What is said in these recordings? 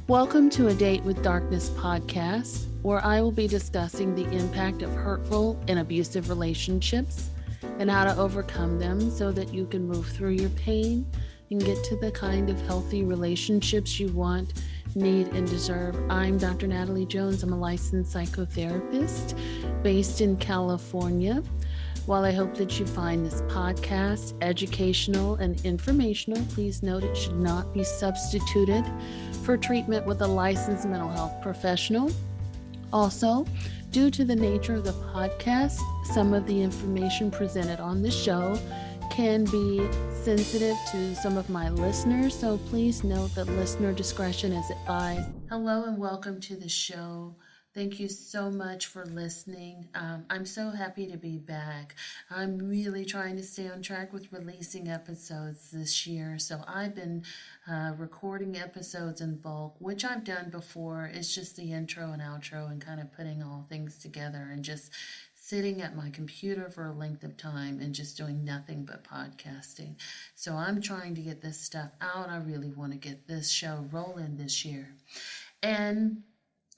Welcome to A Date with Darkness podcast, where I will be discussing the impact of hurtful and abusive relationships and how to overcome them so that you can move through your pain and get to the kind of healthy relationships you want, need, and deserve. I'm Dr. Natalie Jones. I'm a licensed psychotherapist based in California. While I hope that you find this podcast educational and informational, please note it should not be substituted for treatment with a licensed mental health professional. Also, due to the nature of the podcast, some of the information presented on the show can be sensitive to some of my listeners, so please note that listener discretion is advised. Hello and welcome to the show. Thank you so much for listening. I'm so happy to be back. I'm really trying to stay on track with releasing episodes this year. So I've been recording episodes in bulk, which I've done before. It's just the intro and outro and kind of putting all things together and just sitting at my computer for a length of time and just doing nothing but podcasting. So I'm trying to get this stuff out. I really want to get this show rolling this year. And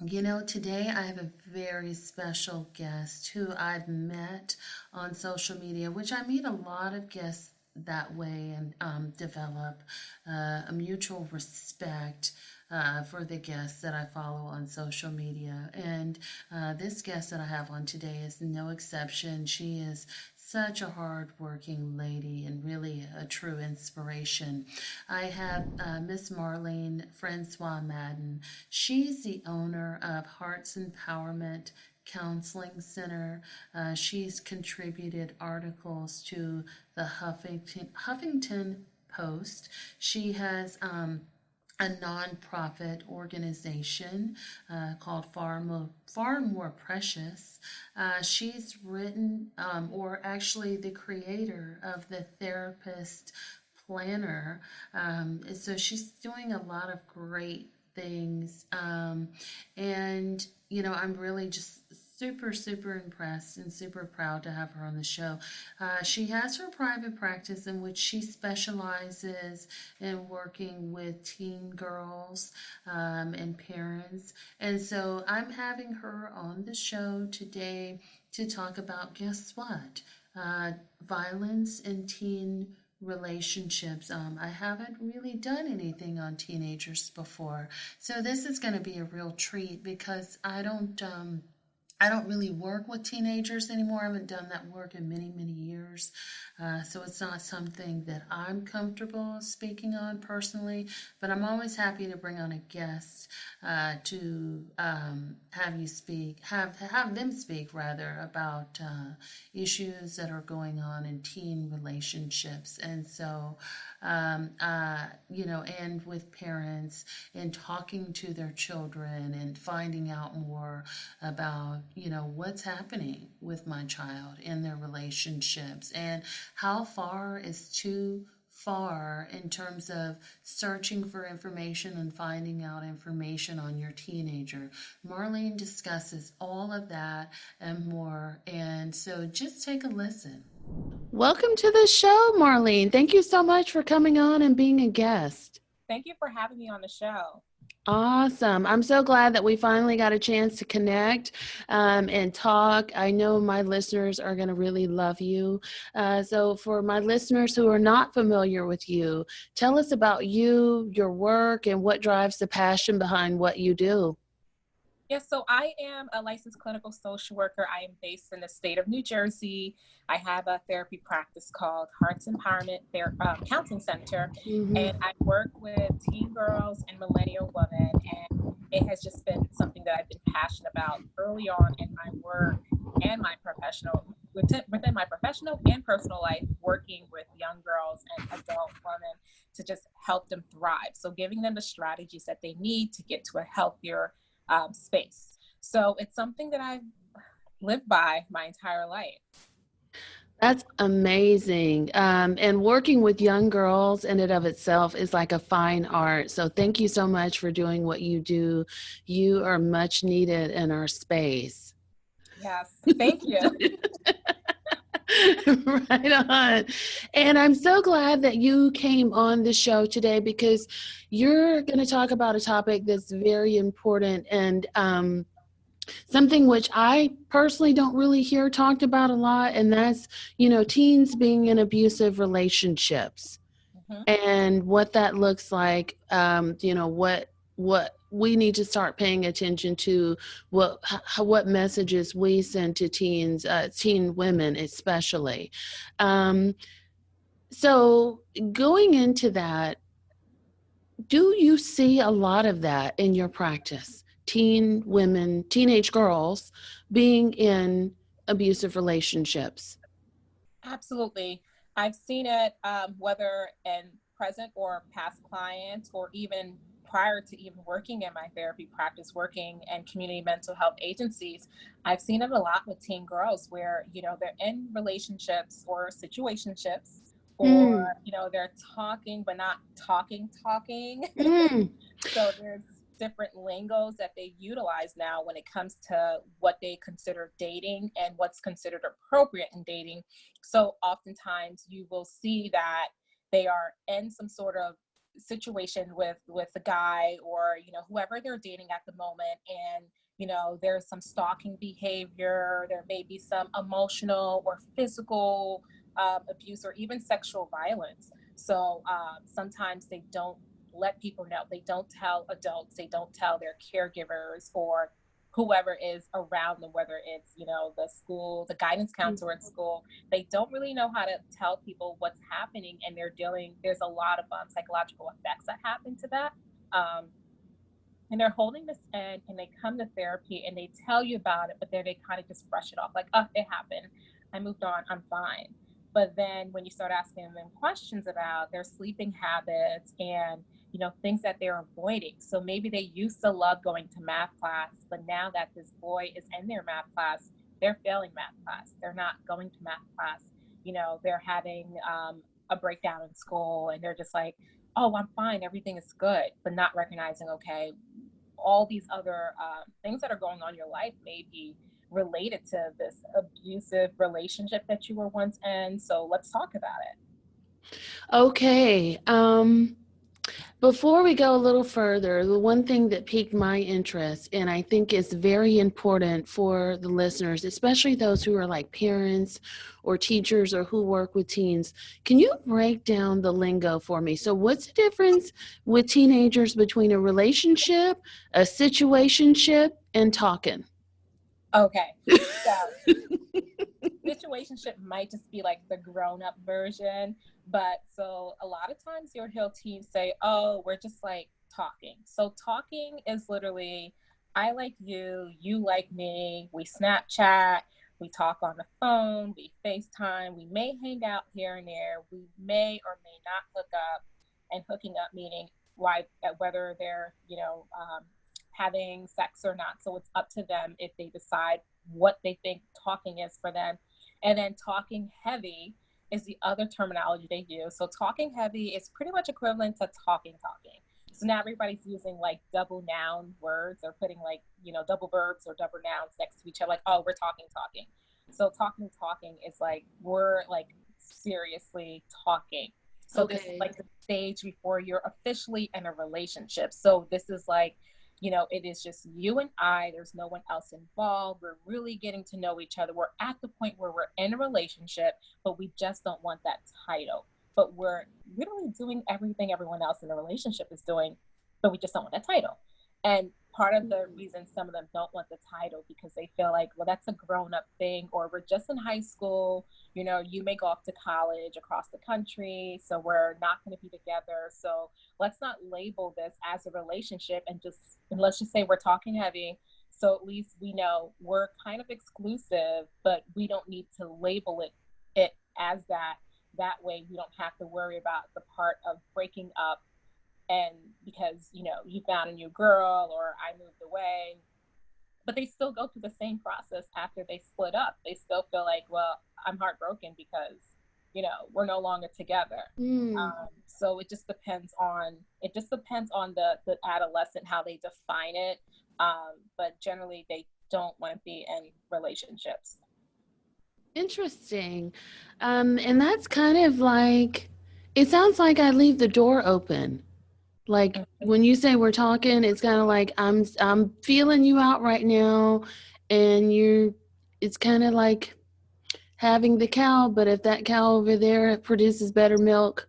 you know, today I have a very special guest who I've met on social media, which I meet a lot of guests that way and develop a mutual respect for the guests that I follow on social media. And this guest that I have on today is no exception. She is such a hard-working lady and really a true inspiration. I have Miss Marline Francois-Madden. She's the owner of Hearts Empowerment Counseling Center. She's contributed articles to the Huffington Post. She has a nonprofit organization called Far More Precious. She's written, or actually the creator of the Therapist Planner. So she's doing a lot of great things. And, you know, I'm really just super impressed and super proud to have her on the show. She has her private practice in which she specializes in working with teen girls and parents. And so I'm having her on the show today to talk about, guess what? Violence in teen relationships. I haven't really done anything on teenagers before. So this is going to be a real treat because I don't really work with teenagers anymore. I haven't done that work in many years. So it's not something that I'm comfortable speaking on personally, but I'm always happy to bring on a guest to have them speak rather about issues that are going on in teen relationships. And so, you know, and with parents and talking to their children and finding out more about, you know, what's happening with my child in their relationships and how far is too far in terms of searching for information and finding out information on your teenager. Marline discusses all of that and more. And so just take a listen. Welcome to the show, Marline. Thank you so much for coming on and being a guest. Thank you for having me on the show. Awesome. I'm so glad that we finally got a chance to connect and talk. I know my listeners are going to really love you. So for my listeners who are not familiar with you, tell us about you, your work, and what drives the passion behind what you do. Yes, so I am a licensed clinical social worker. I am based in the state of New Jersey. I have a therapy practice called Hearts Empowerment Counseling Center, and I work with teen girls and millennial women, and it has just been something that I've been passionate about early on in my work and my within my professional and personal life, working with young girls and adult women to just help them thrive. So giving them the strategies that they need to get to a healthier space. So it's something that I've lived by my entire life. That's amazing. And working with young girls in and of itself is like a fine art. So thank you so much for doing what you do. You are much needed in our space. Yes, thank you. Right on. And I'm so glad that you came on the show today because you're going to talk about a topic that's very important and something which I personally don't really hear talked about a lot. And that's, teens being in abusive relationships Mhm. and what that looks like. What we need to start paying attention to, what messages we send to teens, teen women especially. Um, so going into that, do you see a lot of that in your practice? Teen women, teenage girls being in abusive relationships? Absolutely. I've seen it, whether in present or past clients, or even prior to even working in my therapy practice, working in community mental health agencies. I've seen it a lot with teen girls where, they're in relationships or situationships, or, Mm, they're talking, but not talking. mm, So there's different lingos that they utilize now when it comes to what they consider dating and what's considered appropriate in dating. So oftentimes you will see that they are in some sort of situation with a guy, or whoever they're dating at the moment, and there's some stalking behavior, there may be some emotional or physical abuse, or even sexual violence. So sometimes they don't let people know. They don't tell adults, they don't tell their caregivers or whoever is around them, whether it's, the school, the guidance counselor at school. They don't really know how to tell people what's happening, and there's a lot of psychological effects that happen to that. Um, and they're holding this in, and they come to therapy and they tell you about it, but then they kind of just brush it off like, oh, it happened, I moved on, I'm fine. But then when you start asking them questions about their sleeping habits and things that they're avoiding, so maybe they used to love going to math class, but now that this boy is in their math class, they're failing math class, they're not going to math class. They're having a breakdown in school, and they're just like, oh, I'm fine, everything is good, but not recognizing, okay, all these other things that are going on in your life may be related to this abusive relationship that you were once in. So let's talk about it. okay. Before we go a little further, the one thing that piqued my interest, and I think is very important for the listeners, especially those who are like parents or teachers or who work with teens, can you break down the lingo for me? So, what's the difference with teenagers between a relationship, a situationship, and talking? Okay. So situationship might just be like the grown-up version, but so a lot of times you'll hear teens say, oh, we're just like talking. So talking is literally, I like you like me, we Snapchat, we talk on the phone, we FaceTime, we may hang out here and there, we may or may not hook up. And hooking up meaning why, whether they're having sex or not. So it's up to them if they decide what they think talking is for them. And then talking heavy is the other terminology they use. So talking heavy is pretty much equivalent to talking. So now everybody's using like double noun words, or putting like, double verbs or double nouns next to each other. Like, oh, we're talking. So talking is like, we're like seriously talking. So this is Okay. like the stage before you're officially in a relationship. So this is like, it is just you and I. There's no one else involved. We're really getting to know each other. We're at the point where we're in a relationship, but we just don't want that title. But we're literally doing everything everyone else in the relationship is doing, but we just don't want that title. And part of the reason some of them don't want the title, because they feel like, well, that's a grown-up thing, or we're just in high school, you may go off to college across the country, so we're not going to be together. So let's not label this as a relationship, and let's just say we're talking heavy. So at least we know we're kind of exclusive, but we don't need to label it as that. That way we don't have to worry about the part of breaking up, and because you found a new girl or I moved away. But they still go through the same process after they split up. They still feel like, well, I'm heartbroken because we're no longer together. Mm. So it just depends on the adolescent, how they define it. But generally they don't want to be in relationships. Interesting. And that's kind of like, it sounds like I leave the door open. Like Mhm. when you say we're talking, it's kind of like I'm feeling you out right now, and it's kind of like having the cow, but if that cow over there produces better milk,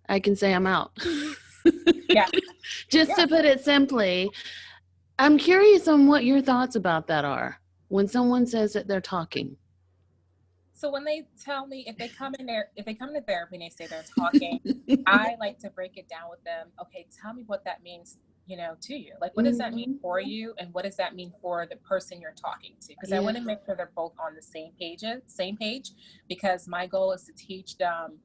I can say I'm out. Yeah. Just to Yes. put it simply, I'm curious on what your thoughts about that are when someone says that they're talking. So when they tell me if they come to therapy and they say they're talking, I like to break it down with them. Okay, tell me what that means, to you. Like, what does that mean Mhm. for you, and what does that mean for the person you're talking to? Because I Yeah, want to make sure they're both on the same page, because my goal is to teach them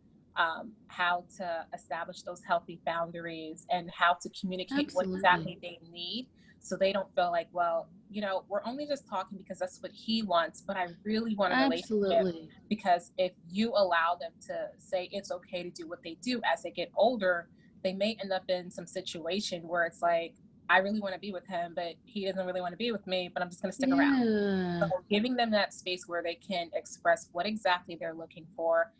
how to establish those healthy boundaries and how to communicate what absolutely. exactly they need, so they don't feel like, well, we're only just talking because that's what he wants, but I really want a relationship. Absolutely. Because if you allow them to say it's okay to do what they do as they get older, they may end up in some situation where it's like, I really want to be with him, but he doesn't really want to be with me, but I'm just going to stick around. So Yeah. giving them that space where they can express what exactly they're looking for,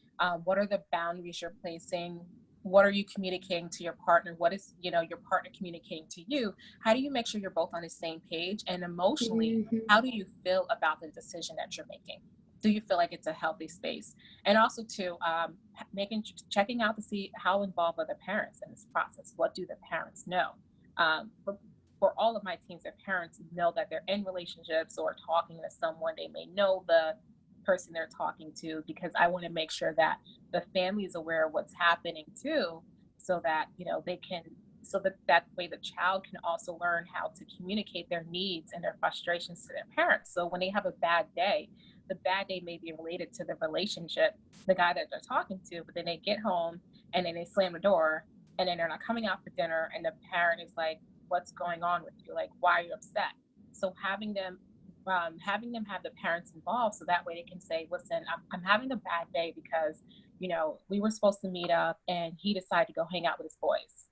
what are the boundaries you're placing, what are you communicating to your partner, what is your partner communicating to you, how do you make sure you're both on the same page, and emotionally, Mhm. how do you feel about the decision that you're making? Do you feel like it's a healthy space? And also to checking out to see how involved are the parents in this process. What do the parents know? For all of my teams, their parents know that they're in relationships or talking to someone. They may know the person they're talking to, because I want to make sure that the family is aware of what's happening too, so that they can, so that way the child can also learn how to communicate their needs and their frustrations to their parents. So when they have a bad day, the bad day may be related to the relationship, the guy that they're talking to, but then they get home and then they slam the door, and then they're not coming out for dinner, and the parent is like, what's going on with you? Like, why are you upset? So having them have the parents involved, so that way they can say, listen, I'm having a bad day because we were supposed to meet up and he decided to go hang out with his boys.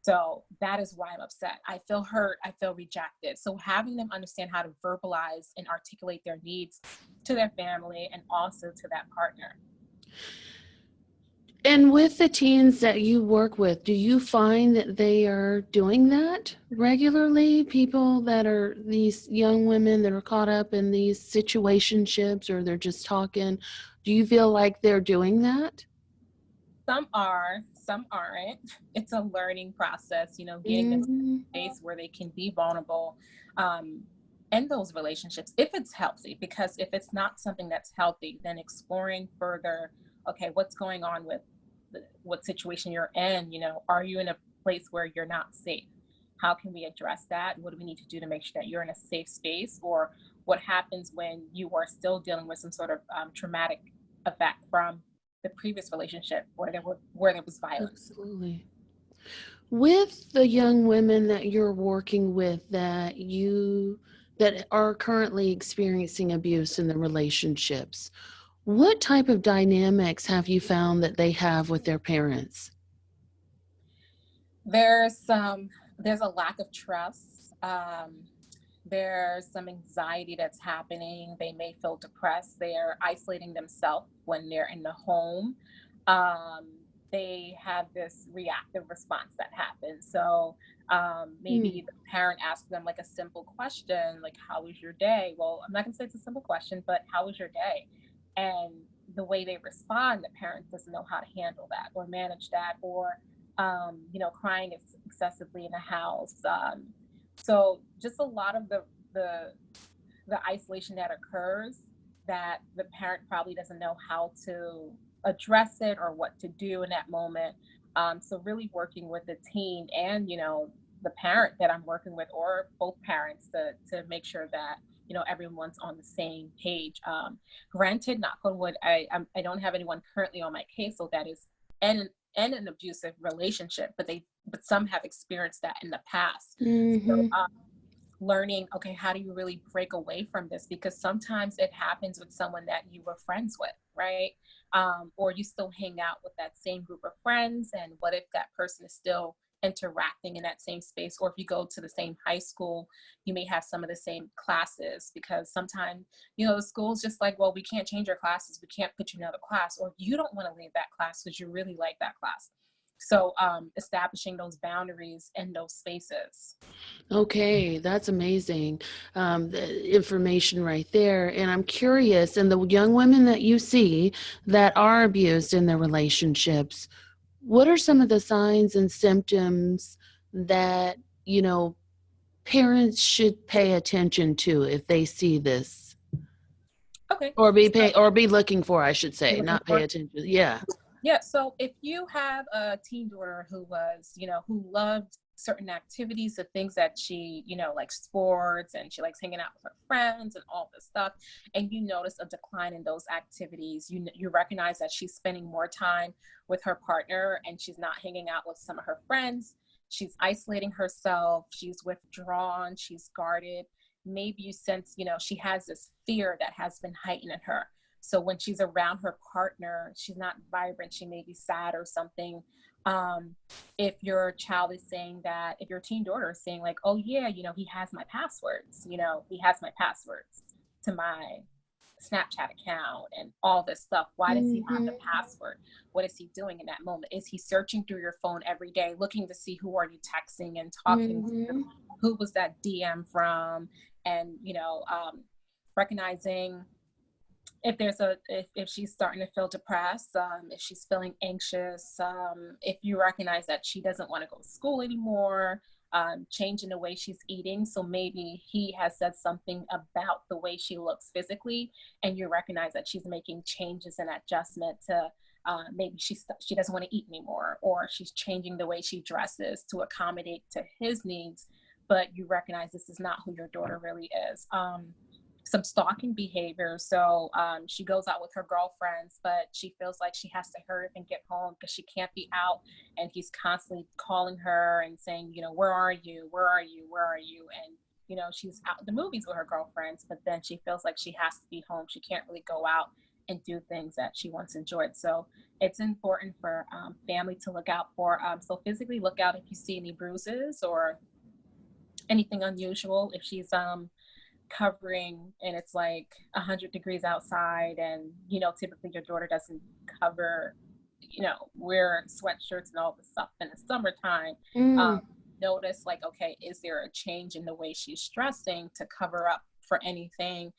So that is why I'm upset. I feel hurt. I feel rejected. So having them understand how to verbalize and articulate their needs to their family and also to that partner. And with the teens that you work with, do you find that they are doing that regularly? People that are these young women that are caught up in these situationships, or they're just talking, do you feel like they're doing that? Some are, some aren't. It's a learning process, getting them to Hmm. a space where they can be vulnerable um, in those relationships, if it's healthy. Because if it's not something that's healthy, then exploring further, okay, what's going on with what situation you're in? Are you in a place where you're not safe? How can we address that? What do we need to do to make sure that you're in a safe space? Or what happens when you are still dealing with some sort of traumatic effect from the previous relationship where there was violence? Absolutely. With the young women that you're working with that are currently experiencing abuse in the relationships, what type of dynamics have you found that they have with their parents? There's a lack of trust. There's some anxiety that's happening. They may feel depressed. They're isolating themselves when they're in the home. Um, they have this reactive response that happens. So maybe Mm, the parent asks them like a simple question, like, how was your day? Well, I'm not going to say it's a simple question, but how was your day? And the way they respond, the parent doesn't know how to handle that or manage that, or crying excessively in the house. So just a lot of the the isolation that occurs, that the parent probably doesn't know how to address it or what to do in that moment. So really working with the teen and the parent that I'm working with, or both parents, to make sure that everyone's on the same page. Granted, knock on wood, I don't have anyone currently on my caseload that is in an abusive relationship, but some have experienced that in the past. So mm-hmm. learning, okay, how do you really break away from this? Because sometimes it happens with someone that you were friends with, right? Or you still hang out with that same group of friends, and what if that person is still interacting in that same space. Or if you go to the same high school, you may have some of the same classes, because sometimes, the school's just like, well, we can't change your classes. We can't put you in another class, or you don't want to leave that class because you really like that class. So establishing those boundaries in those spaces. Okay, that's amazing. The information right there. And I'm curious, and the young women that you see that are abused in their relationships, what are some of the signs and symptoms that, parents should pay attention to if they see this? Okay. Or be looking for, I should say, not pay attention. Yeah. Yeah. So if you have a teen daughter who was, who loved certain activities, the things that she, like sports, and she likes hanging out with her friends and all this stuff, and you notice a decline in those activities, you recognize that she's spending more time with her partner and she's not hanging out with some of her friends. She's isolating herself. She's withdrawn. She's guarded. Maybe you sense, she has this fear that has been heightened in her. So when she's around her partner, she's not vibrant. She may be sad or something. If your child is saying that, if your teen daughter is saying like, oh yeah, he has my passwords, he has my passwords to my Snapchat account and all this stuff. Why does he have the password? What is he doing in that moment? Is he searching through your phone every day, looking to see who are you texting and talking to? Who was that DM from? And, recognizing if she's starting to feel depressed, if she's feeling anxious, if you recognize that she doesn't want to go to school anymore, changing the way she's eating. So maybe he has said something about the way she looks physically, and you recognize that she's making changes and adjustment to maybe she doesn't want to eat anymore, or she's changing the way she dresses to accommodate to his needs. But you recognize this is not who your daughter really is. Some stalking behavior. So she goes out with her girlfriends, but she feels like she has to hurry up and get home because she can't be out. And he's constantly calling her and saying, where are you? Where are you? Where are you? And, she's out at the movies with her girlfriends, but then she feels like she has to be home. She can't really go out and do things that she once enjoyed. So it's important for family to look out for. So physically look out if you see any bruises or anything unusual. If she's covering and it's like 100 degrees outside, and typically your daughter doesn't cover, wear sweatshirts and all this stuff in the summertime. Notice like, okay, is there a change in the way she's dressing to cover up for anything?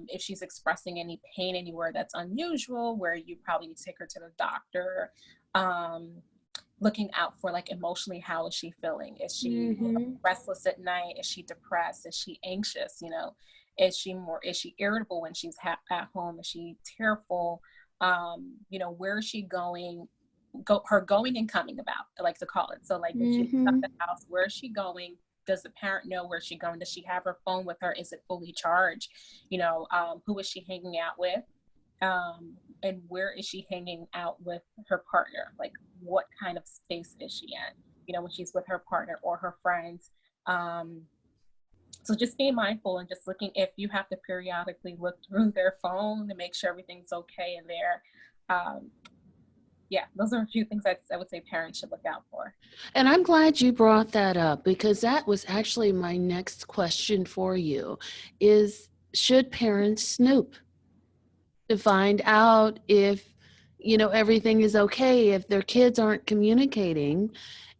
If she's expressing any pain anywhere that's unusual, where you probably need to take her to the doctor. Looking out for like emotionally, how is she feeling? Is she restless at night? Is she depressed? Is she anxious? Is she irritable when she's at home? Is she tearful? Where is she going? Her going and coming about, I like to call it. So like when she's at the house, where is she going? Does the parent know where she's going? Does she have her phone with her? Is it fully charged? Who is she hanging out with? And where is she hanging out with her partner? Like, what kind of space is she in, when she's with her partner or her friends? So just being mindful and just looking, if you have to periodically look through their phone to make sure everything's okay in there. Those are a few things I would say parents should look out for. And I'm glad you brought that up, because that was actually my next question for you is, should parents snoop to find out if, everything is okay, if their kids aren't communicating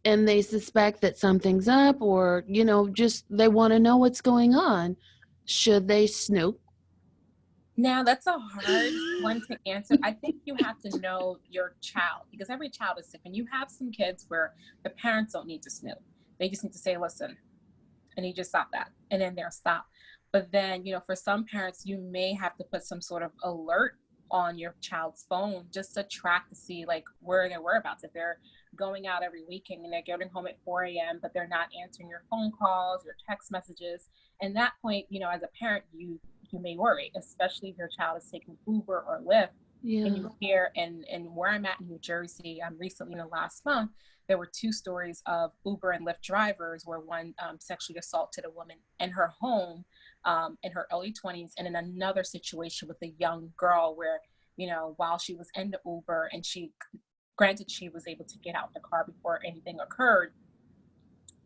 and they suspect that something's up, or, just they want to know what's going on? Should they snoop? Now, that's a hard one to answer. I think you have to know your child, because every child is different. You have some kids where the parents don't need to snoop. They just need to say, listen, and you just stop that. And then they'll stop. But then, for some parents, you may have to put some sort of alert on your child's phone just to track to see like where their whereabouts. If they're going out every weekend and they're getting home at 4 a.m., but they're not answering your phone calls, your text messages. And that point, as a parent, you may worry, especially if your child is taking Uber or Lyft. Yeah. And you hear, and where I'm at in New Jersey, recently in the last month, there were 2 stories of Uber and Lyft drivers where one sexually assaulted a woman in her home in her early 20s, and in another situation with a young girl where, while she was in the Uber and she Granted, she was able to get out the car before anything occurred,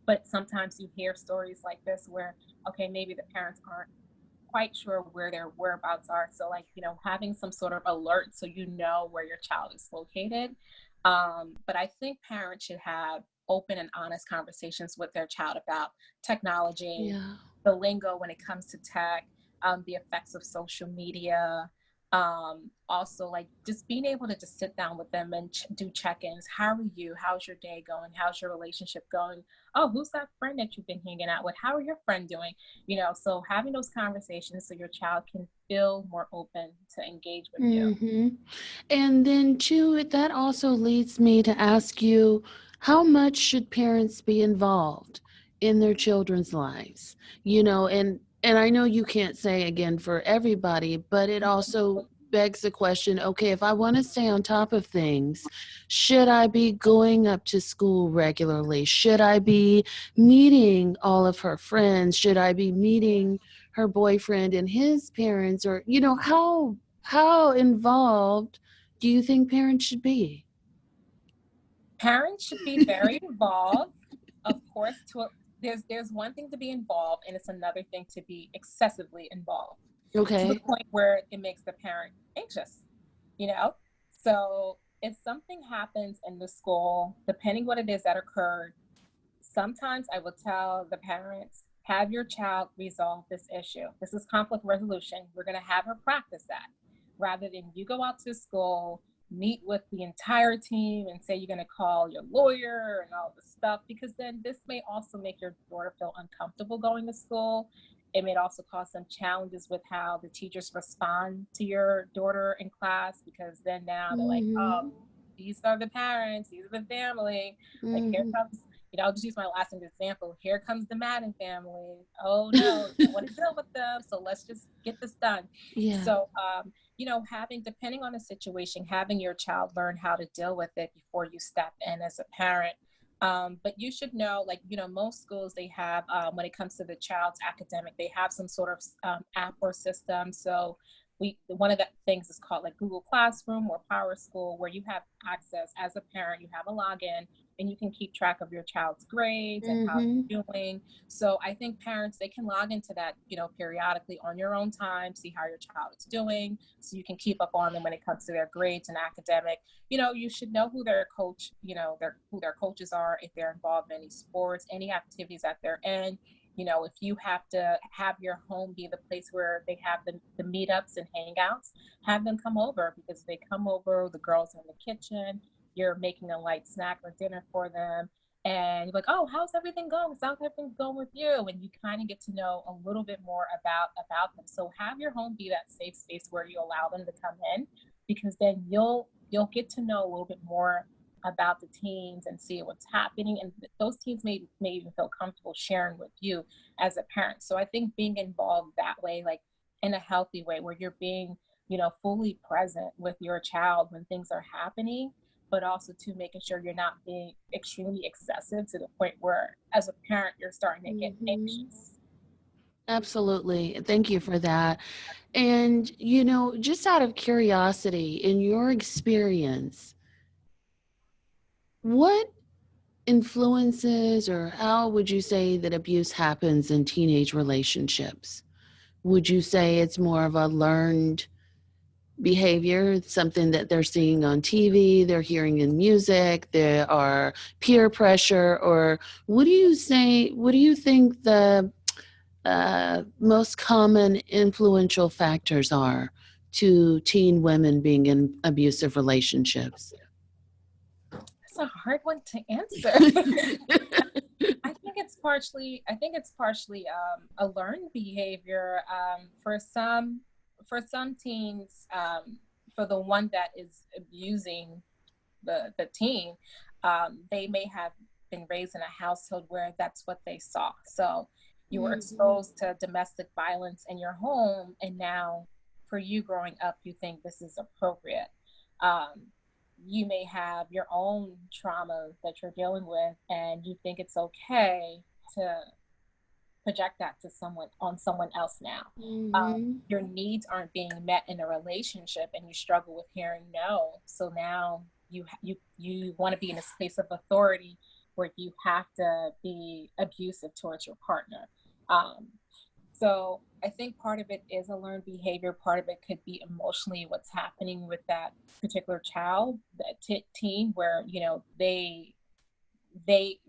but sometimes you hear stories like this where, okay, maybe the parents aren't quite sure where their whereabouts are. So like, having some sort of alert so you know where your child is located. But I think parents should have open and honest conversations with their child about technology, Yeah. the lingo when it comes to tech, the effects of social media. Also, like just being able to just sit down with them and do check-ins. How are you? How's your day going? How's your relationship going? Oh, who's that friend that you've been hanging out with? How are your friend doing? So having those conversations so your child can feel more open to engage with you. Mm-hmm. And then too, that also leads me to ask you, how much should parents be involved in their children's lives? And I know you can't say again for everybody, but it also begs the question, okay, if I want to stay on top of things, should I be going up to school regularly? Should I be meeting all of her friends? Should I be meeting her boyfriend and his parents? Or, how involved do you think parents should be? Parents should be very involved, of course. There's one thing to be involved, and it's another thing to be excessively involved to the Okay. point where it makes the parent anxious. You know, so if something happens in the school, depending what it is that occurred, sometimes I will tell the parents, have your child resolve this issue. This is conflict resolution. We're going to have her practice that rather than you go out to school, meet with the entire team and say you're going to call your lawyer and all this stuff, because then this may also make your daughter feel uncomfortable going to school. It may also cause some challenges with how the teachers respond to your daughter in class, because then now they're like, oh, Mm-hmm. these are the parents, these are the family. Like here Mm-hmm. comes, I'll just use my last example. Here comes the Madden family. Oh no, I want to deal with them. So let's just get this done. Yeah. So, depending on the situation, having your child learn how to deal with it before you step in as a parent. But you should know, like, most schools, they have, when it comes to the child's academic, they have some sort of app or system. So one of the things is called like Google Classroom or Power School, where you have access as a parent, you have a login and you can keep track of your child's grades and how Mm-hmm. they're doing. So I think parents, they can log into that, periodically on your own time, see how your child is doing, so you can keep up on them when it comes to their grades and academic. You should know who their coach, who their coaches are, if they're involved in any sports, any activities that they're in. If you have to have your home be the place where they have the meetups and hangouts, have them come over, because if they come over, the girls are in the kitchen, you're making a light snack or dinner for them. And you're like, oh, how's everything going? How's everything going with you? And you kind of get to know a little bit more about them. So have your home be that safe space where you allow them to come in, because then you'll get to know a little bit more about the teens and see what's happening, and those teens may even feel comfortable sharing with you as a parent. So I think being involved that way, like in a healthy way, where you're being fully present with your child when things are happening, but also to making sure you're not being extremely excessive to the point where as a parent you're starting to get Mm-hmm. anxious. Absolutely. Thank you for that. And, just out of curiosity, in your experience, what influences or how would you say that abuse happens in teenage relationships? Would you say it's more of a learned behavior, something that they're seeing on TV, they're hearing in music, there are peer pressure, or what do you think the most common influential factors are to teen women being in abusive relationships? That's a hard one to answer. I think it's partially a learned behavior, for some teens. For the one that is abusing the teen, they may have been raised in a household where that's what they saw. So you were Mhm. exposed to domestic violence in your home, and now for you growing up, you think this is appropriate. Um, you may have your own trauma that you're dealing with, and you think it's okay to project that to someone else now. Mhm. Your needs aren't being met in a relationship, and you struggle with hearing no. So now you want to be in a space of authority where you have to be abusive towards your partner. So I think part of it is a learned behavior. Part of it could be emotionally what's happening with that particular child, that teen, where, you know, they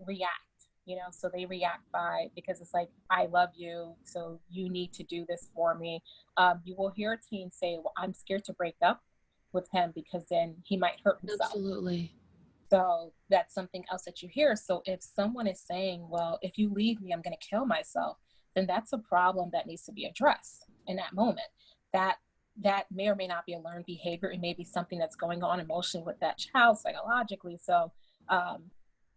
react, you know, so they react by, because it's like, I love you, so you need to do this for me. You will hear a teen say, well, I'm scared to break up with him because then he might hurt himself. Absolutely. So that's something else that you hear. So if someone is saying, well, if you leave me, I'm going to kill myself, then that's a problem that needs to be addressed in that moment. That may or may not be a learned behavior. It may be something that's going on emotionally with that child psychologically. So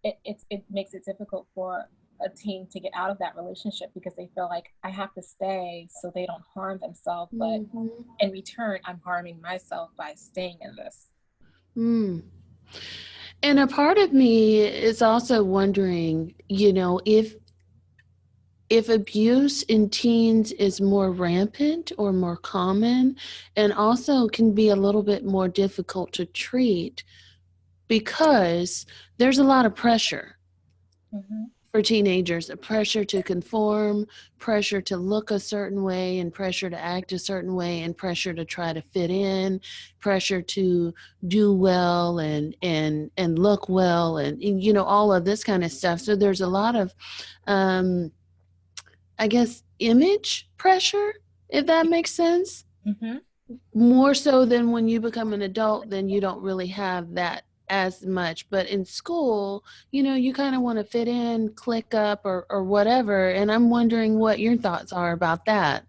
it makes it difficult for a teen to get out of that relationship because they feel like, I have to stay so they don't harm themselves. But in return, I'm harming myself by staying in this. And a part of me is also wondering, you know, if abuse in teens is more rampant or more common, and also can be a little bit more difficult to treat because there's a lot of pressure for teenagers, a pressure to conform, pressure to look a certain way, and pressure to act a certain way, and pressure to try to fit in, pressure to do well and look well, and you know, all of this kind of stuff. So there's a lot of I guess image pressure, if that makes sense. More so than when you become an adult, then you don't really have that as much. But in school, you know, you kind of want to fit in, click up, or whatever. And I'm wondering what your thoughts are about that.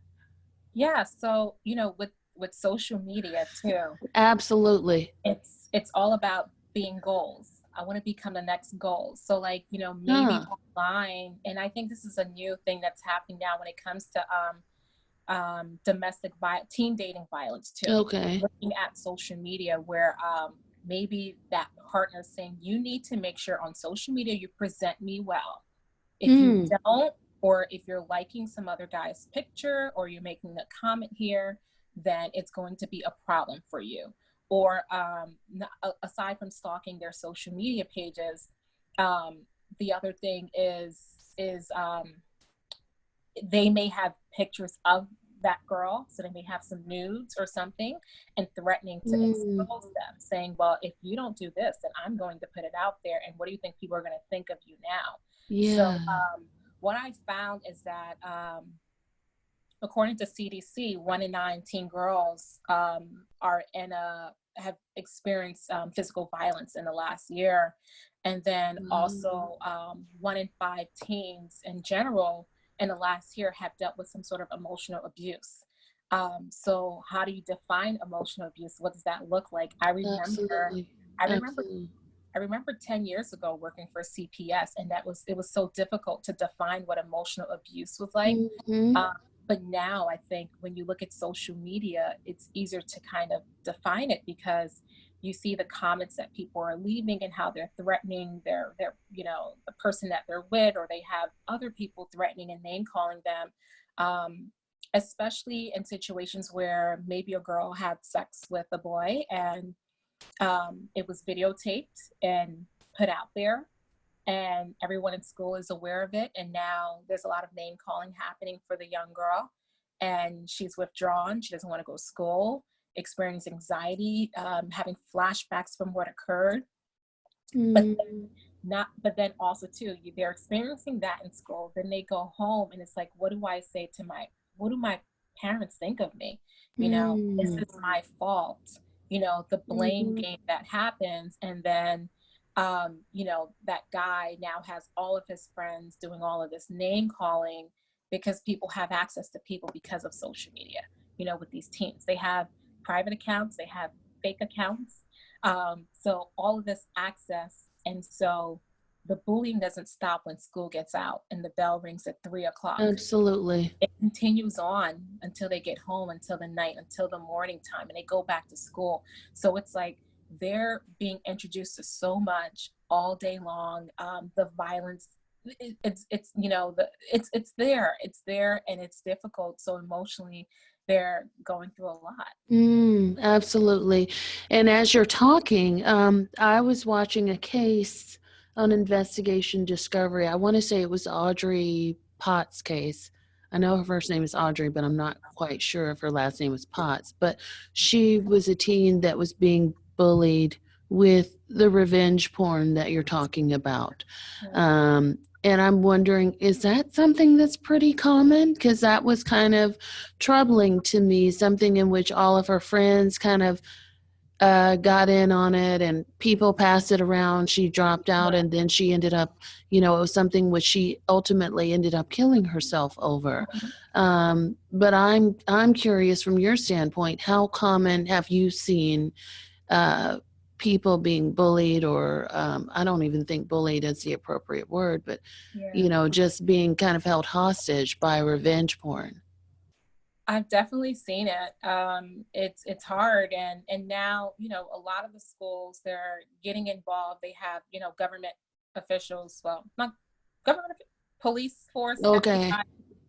Yeah. So, you know, with social media too. Absolutely. It's all about being goals. I want to become the next goal. So like, you know, maybe online, and I think this is a new thing that's happening now when it comes to domestic teen dating violence too. Okay. Looking at social media where maybe that partner's saying, you need to make sure on social media you present me well. If you don't, or if you're liking some other guy's picture, or you're making a comment here, then it's going to be a problem for you. Or aside from stalking their social media pages, the other thing is they may have pictures of that girl, so they may have some nudes or something, and threatening to expose them, saying, well, if you don't do this, then I'm going to put it out there, and what do you think people are going to think of you now? Yeah. So what I found is that according to CDC, 1 in 9 teen girls have experienced physical violence in the last year, and then also 1 in 5 teens in general in the last year have dealt with some sort of emotional abuse. So how do you define emotional abuse? What does that look like? I remember 10 years ago working for CPS, and it was so difficult to define what emotional abuse was like. But now I think when you look at social media, it's easier to kind of define it, because you see the comments that people are leaving and how they're threatening their you know, the person that they're with, or they have other people threatening and name calling them, especially in situations where maybe a girl had sex with a boy and it was videotaped and put out there, and everyone in school is aware of it. And now there's a lot of name calling happening for the young girl, and she's withdrawn. She doesn't want to go to school, experiencing anxiety, having flashbacks from what occurred. But then also too, they're experiencing that in school. Then they go home, and it's like, what do I say to what do my parents think of me? You know, is this my fault? You know, the blame game that happens. And then you know, that guy now has all of his friends doing all of this name calling, because people have access to people because of social media. You know, with these teens, they have private accounts, they have fake accounts. So all of this access. And so the bullying doesn't stop when school gets out and the bell rings at 3 o'clock. Absolutely. It continues on until they get home, until the night, until the morning time, and they go back to school. So it's like they're being introduced to so much all day long. The violence, it's you know, it's there, and it's difficult. So emotionally, they're going through a lot. Absolutely. And as you're talking, I was watching a case on Investigation Discovery. I want to say it was Audrey Potts' case. I know her first name is Audrey, but I'm not quite sure if her last name was Potts. But she was a teen that was being bullied with the revenge porn that you're talking about. And I'm wondering, is that something that's pretty common? Because that was kind of troubling to me, something in which all of her friends kind of got in on it and people passed it around. She dropped out and then she ended up, it was something which she ultimately ended up killing herself over. But I'm curious from your standpoint, how common have you seen people being bullied, or I don't even think bullied is the appropriate word, but just being kind of held hostage by revenge porn? I've definitely seen it. It's hard, and now a lot of the schools, they're getting involved. They have government officials, well, not government, police force, Okay.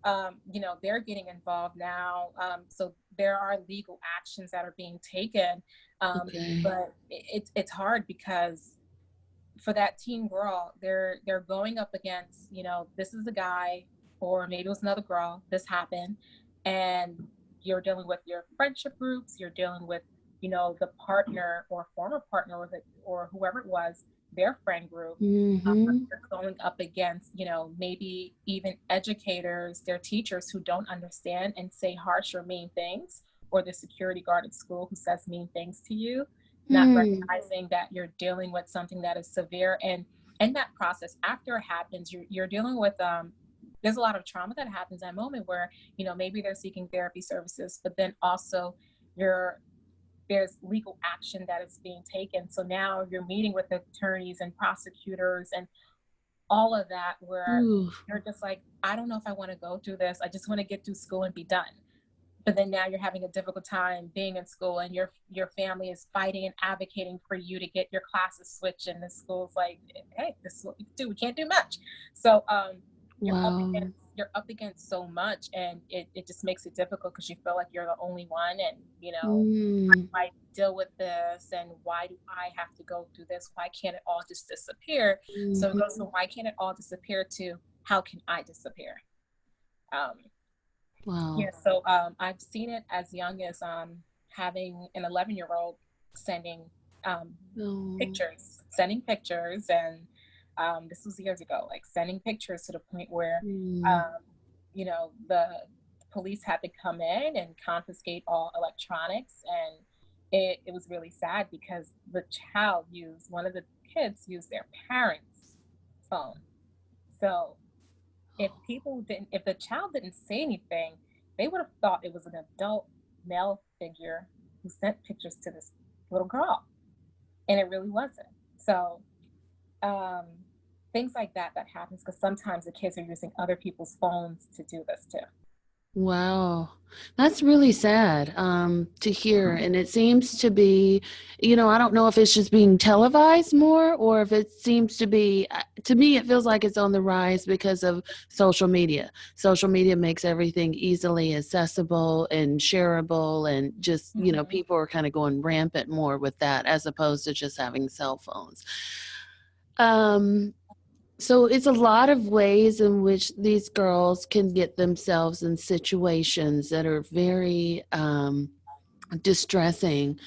FBI, they're getting involved now. So there are legal actions that are being taken. Okay. But it's hard because for that teen girl, they're going up against, this is a guy, or maybe it was another girl, this happened, and you're dealing with your friendship groups, you're dealing with, the partner or former partner with it, or whoever it was, their friend group. They're going up against, maybe even educators, their teachers who don't understand and say harsh or mean things, or the security guard at school who says mean things to you, not recognizing that you're dealing with something that is severe. And in that process, after it happens, you're dealing with, there's a lot of trauma that happens in that moment where, maybe they're seeking therapy services, but then also there's legal action that is being taken. So now you're meeting with attorneys and prosecutors and all of that, where you're just like, I don't know if I want to go through this. I just want to get through school and be done. But then now you're having a difficult time being in school, and your family is fighting and advocating for you to get your classes switched, and the school's like, hey, this is what we can do. We can't do much. So you're up against so much, and it just makes it difficult because you feel like you're the only one, and I deal with this, and why do I have to go through this? Why can't it all just disappear? So it goes from why can't it all disappear to how can I disappear? Yeah, so I've seen it as young as having an 11-year-old sending pictures, and this was years ago, like sending pictures to the point where the police had to come in and confiscate all electronics, and it was really sad because one of the kids used their parents' phone. So if the child didn't say anything, they would have thought it was an adult male figure who sent pictures to this little girl, and it really wasn't. So things like that happens because sometimes the kids are using other people's phones to do this too. Wow. That's really sad to hear. And it seems to be, I don't know if it's just being televised more or if it seems to be, to me, it feels like it's on the rise because of social media. Social media makes everything easily accessible and shareable, and just, people are kind of going rampant more with that as opposed to just having cell phones. So it's a lot of ways in which these girls can get themselves in situations that are very distressing.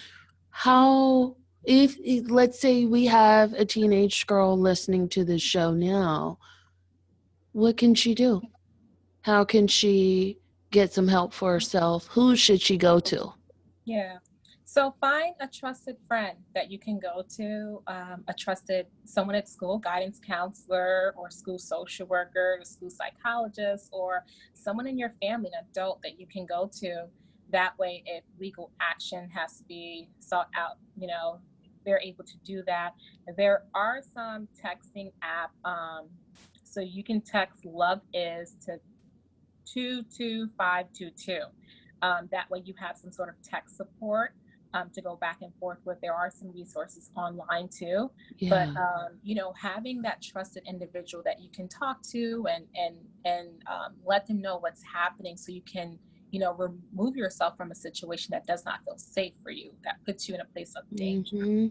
If let's say we have a teenage girl listening to this show now, what can she do? How can she get some help for herself? Who should she go to? Yeah. So find a trusted friend that you can go to, someone at school, guidance counselor or school social worker, or school psychologist, or someone in your family, an adult that you can go to. That way, if legal action has to be sought out, they're able to do that. There are some texting app, so you can text "Love Is" to 22522. That way you have some sort of tech support to go back and forth with. There are some resources online too, but having that trusted individual that you can talk to and let them know what's happening, so you can remove yourself from a situation that does not feel safe for you, that puts you in a place of danger.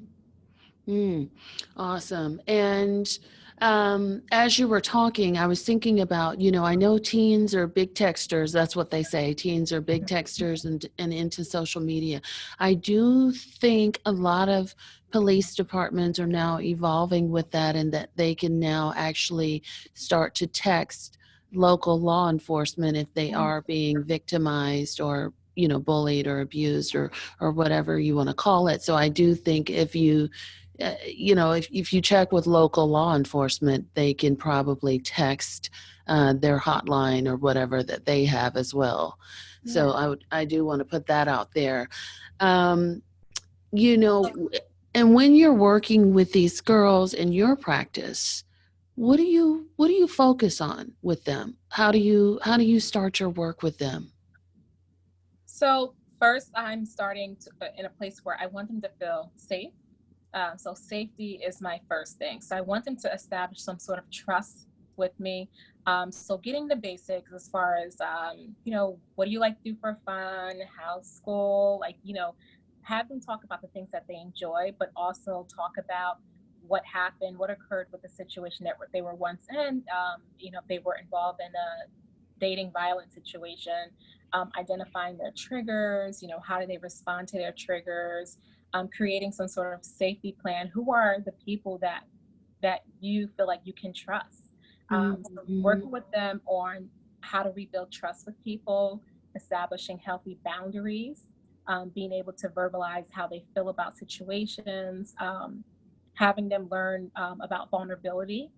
Awesome. And as you were talking, I was thinking about, I know teens are big texters. That's what they say. Teens are big texters and into social media. I do think a lot of police departments are now evolving with that, and that they can now actually start to text local law enforcement if they are being victimized or bullied or abused or whatever you want to call it. So I do think if you if you check with local law enforcement, they can probably text their hotline or whatever that they have as well. Yeah. So I do want to put that out there. Um, and when you're working with these girls in your practice, what do you focus on with them? How do you start your work with them? So first, I'm starting in a place where I want them to feel safe. So safety is my first thing. So I want them to establish some sort of trust with me. So getting the basics as far as, what do you like to do for fun? How's school? Have them talk about the things that they enjoy, but also talk about what happened, what occurred with the situation that they were once in. If they were involved in a dating violence situation, identifying their triggers, how do they respond to their triggers, creating some sort of safety plan. Who are the people that you feel like you can trust? So working with them on how to rebuild trust with people, establishing healthy boundaries, being able to verbalize how they feel about situations, having them learn about vulnerability,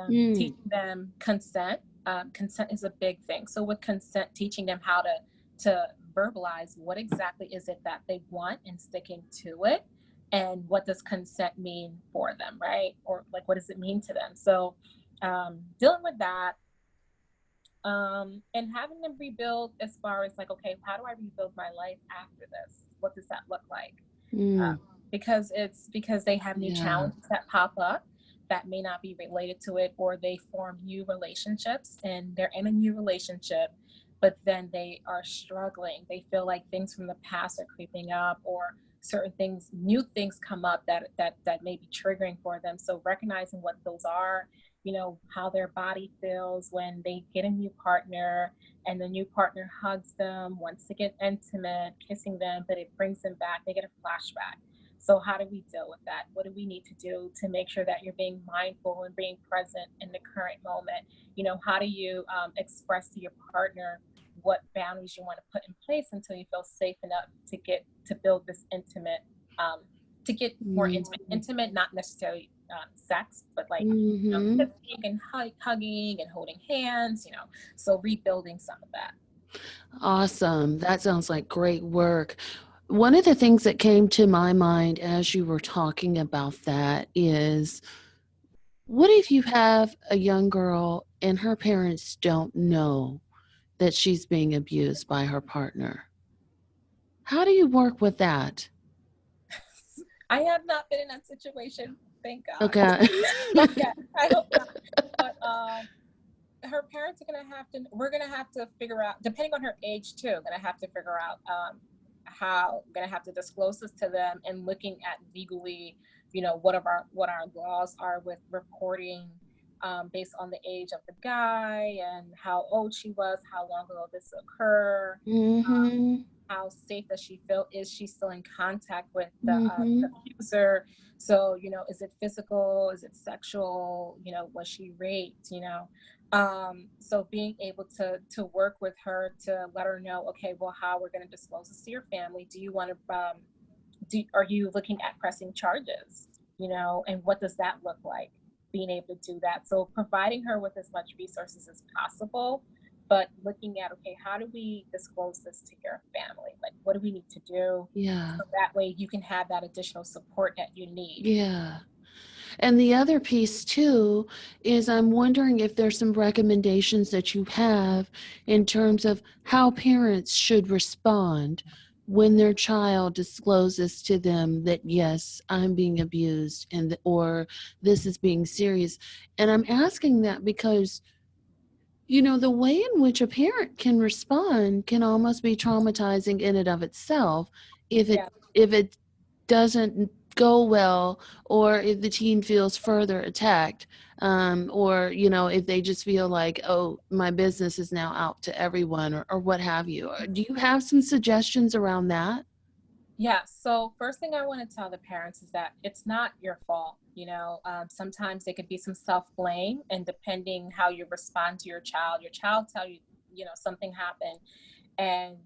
teaching them consent. Consent is a big thing. So with consent, teaching them how to verbalize what exactly is it that they want and sticking to it, and what does consent mean for them, right? Or like, what does it mean to them? So dealing with that, and having them rebuild as far as like, okay, how do I rebuild my life after this? What does that look like? Because they have new challenges that pop up that may not be related to it, or they form new relationships and they're in a new relationship, but then they are struggling. They feel like things from the past are creeping up, or certain things, new things come up that may be triggering for them. So recognizing what those are, how their body feels when they get a new partner and the new partner hugs them, wants to get intimate, kissing them, but it brings them back. They get a flashback. So how do we deal with that? What do we need to do to make sure that you're being mindful and being present in the current moment? How do you express to your partner what boundaries you want to put in place until you feel safe enough to build this intimate, to get more intimate, not necessarily sex, but like kissing and hugging and holding hands, so rebuilding some of that. Awesome. That sounds like great work. One of the things that came to my mind as you were talking about that is, what if you have a young girl and her parents don't know that she's being abused by her partner? How do you work with that? I have not been in that situation, thank God. Okay. Yeah, I hope not. But her parents are we're gonna have to figure out, depending on her age too, gonna have to figure out how, gonna have to disclose this to them, and looking at legally, what our laws are with reporting, based on the age of the guy and how old she was, how long ago this occurred, how safe does she feel? Is she still in contact with the abuser? So, is it physical? Is it sexual? Was she raped? So being able to work with her to let her know, okay, well, how we're going to disclose this to your family. Do you want to, are you looking at pressing charges? And what does that look like? Being able to do that. So providing her with as much resources as possible, but looking at, okay, how do we disclose this to your family? Like, what do we need to do? Yeah. So that way you can have that additional support that you need. Yeah. And the other piece too is, I'm wondering if there's some recommendations that you have in terms of how parents should respond when their child discloses to them that, yes, I'm being abused, or this is being serious. And I'm asking that because The way in which a parent can respond can almost be traumatizing in and of itself if it Yeah. if it doesn't go well, or if the teen feels further attacked, or if they just feel like, oh, my business is now out to everyone, or what have you. Do you have some suggestions around that? Yeah. So first thing I want to tell the parents is that it's not your fault. Sometimes there could be some self-blame, and depending how you respond to your child tell you, something happened, and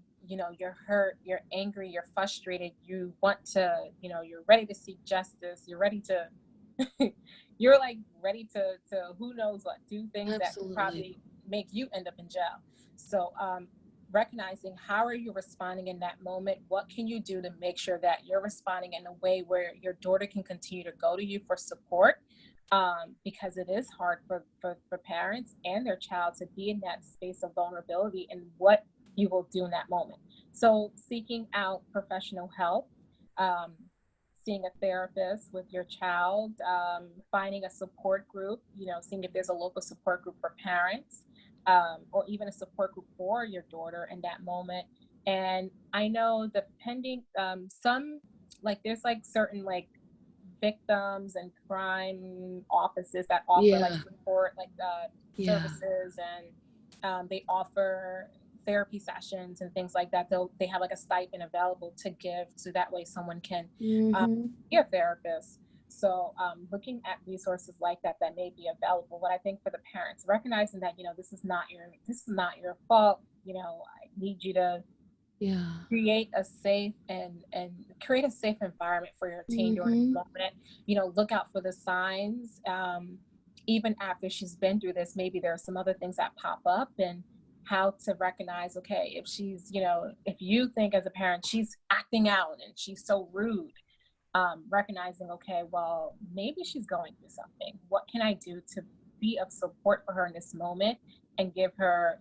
you're hurt, you're angry, you're frustrated, you want to, you're ready to seek justice, you're ready to, you're like ready to who knows what, do things that could Absolutely. probably make you end up in jail. So recognizing how are you responding in that moment, what can you do to make sure that you're responding in a way where your daughter can continue to go to you for support, because it is hard for parents and their child to be in that space of vulnerability, and what you will do in that moment. So seeking out professional help, um, seeing a therapist with your child, finding a support group, seeing if there's a local support group for parents, or even a support group for your daughter in that moment. And I know depending, some, like there's like certain like victims and crime offices that offer like Yeah. support, like Yeah. services, and they offer therapy sessions and things like that. They have like a stipend available to give, so that way someone can um, Mm-hmm. be a therapist. So looking at resources like that that may be available. What I think for the parents, recognizing that this is not your fault. I need you to Yeah. create a safe and create a safe environment for your teen during this Mm-hmm. moment. Look out for the signs. Even after she's been through this, maybe there are some other things that pop up, and how to recognize, okay, if she's, if you think as a parent she's acting out and she's so rude, recognizing, okay, well, maybe she's going through something. What can I do to be of support for her in this moment, and give her,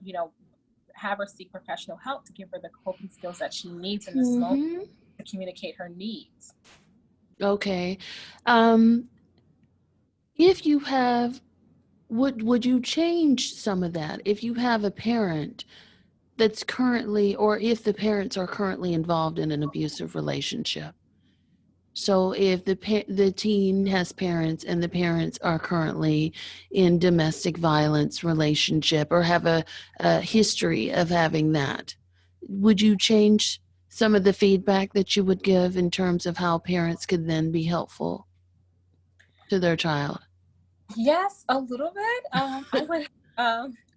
have her seek professional help to give her the coping skills that she needs in this moment Mm-hmm. to communicate her needs. Okay. Um, if you have, would you change some of that if you have a parent that's currently, or if the parents are currently involved in an abusive relationship? So if the teen has parents and the parents are currently in domestic violence relationship, or have a history of having that, would you change some of the feedback that you would give in terms of how parents could then be helpful to their child? Yes, a little bit. I would.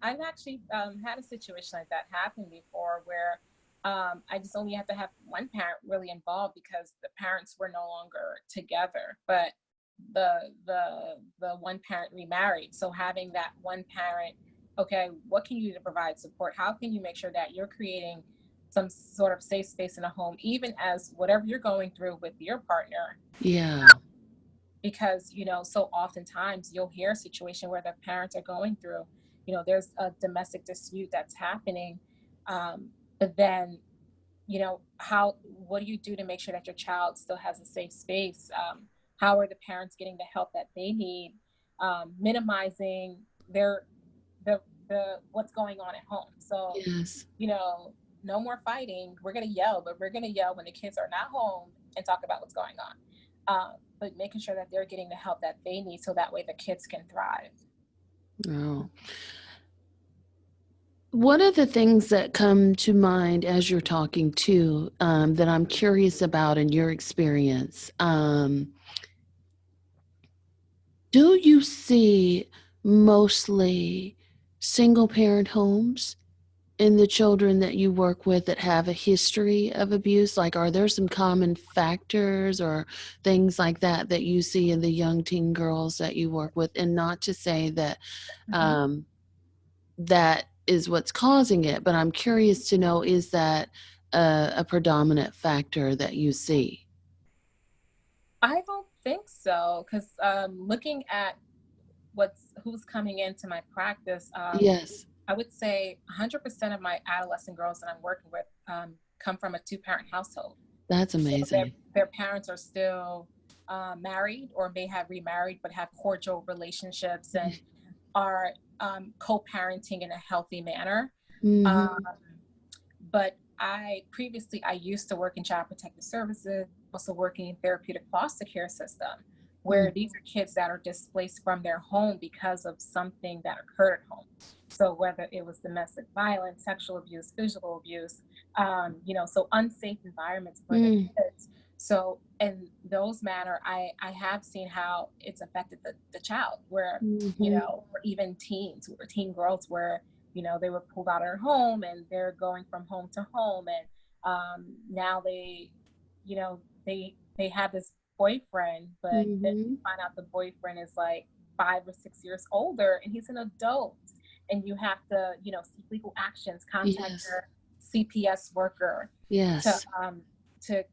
I've actually had a situation like that happen before, where I just only have to have one parent really involved because the parents were no longer together, but the one parent remarried. So having that one parent, okay, what can you do to provide support? How can you make sure that you're creating some sort of safe space in a home, even as whatever you're going through with your partner, Yeah. because so oftentimes you'll hear a situation where the parents are going through, there's a domestic dispute that's happening, but then how what do you do to make sure that your child still has a safe space? How are the parents getting the help that they need, minimizing their the what's going on at home? So Yes. you know no more fighting. We're going to yell, but we're going to yell when the kids are not home, and talk about what's going on, but making sure that they're getting the help that they need, so that way the kids can thrive. Oh. One of the things that come to mind as you're talking too, that I'm curious about in your experience, do you see mostly single parent homes in the children that you work with that have a history of abuse? Like, are there some common factors or things like that that you see in the young teen girls that you work with? And not to say that Mhm. um, that is what's causing it, but I'm curious to know, is that a predominant factor that you see? I don't think so, because looking at who's coming into my practice, Yes, I would say 100% of my adolescent girls that I'm working with come from a two-parent household. that's So their amazing. their parents are still married, or may have remarried, but have cordial relationships, and are co-parenting in a healthy manner. Mm-hmm. But I used to work in child protective services, also working in therapeutic foster care system, where these are kids that are displaced from their home because of something that occurred at home. So whether it was domestic violence, sexual abuse, physical abuse, so unsafe environments for the kids. So in those matter, I have seen how it's affected the child, where, or even teens or teen girls where, they were pulled out of their home and they're going from home to home. And now they, they have this boyfriend, but then you find out the boyfriend is like 5 or 6 years older and he's an adult. And you have to, seek legal actions, contact your CPS worker Yes. to